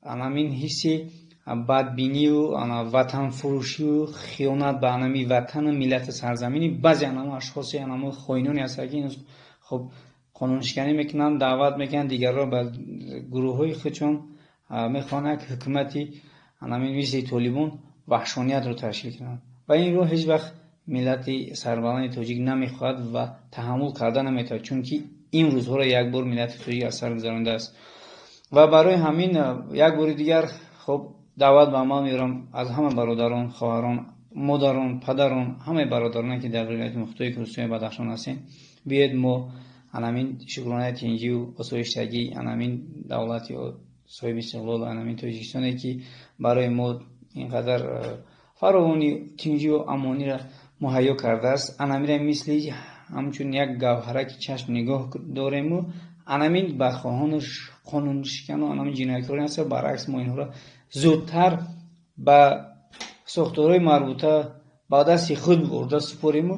анамин ҳисси бадбинӣ ва ватанфурӯшию хиёнат ба анами ватану миллати сарзамини баъзе анамо ашхоси анамо хоиноне ҳастанд ки хуб қонуншиканӣ мекунанд, даъват мекунанд дигарро ба гурӯҳҳои худшон мехоҳанд як ҳукумати анамин мисли Толибон ваҳшониятро ташкил кунанд. Ба ин роҳ ҳеҷ вақт миллати сарбаланди тоҷик намехоҳад ва таҳаммул карда наметавонад, чунки ин рӯзҳоро як бор миллати тоҷик аз сар гузаронидааст. ва барои ҳамин як бори дигар хуб даъват ба амал меорам аз ҳама бародарон, хоҳарон, модарон, падарон, ҳамаи бародароне ки дар вилояти мухтари Кӯҳистони Бадахшон ҳастем, биед мо анамин шукронаи тинҷиву осоиштагии анамин давлати соҳиби истиқлол анамин Тоҷикистоне ки барои мо инқадар фаровонӣ тинҷиву амонира муҳайё кардааст, анамира мисли ҳамчун як гавҳараки чашм нигоҳ дорему анамин бадхоҳону қонуншикану анамин ҷинояткорон ҳаст. баръакс мо инҳоро зудтар ба сохторҳои марбута ба дасти худ бурда супорему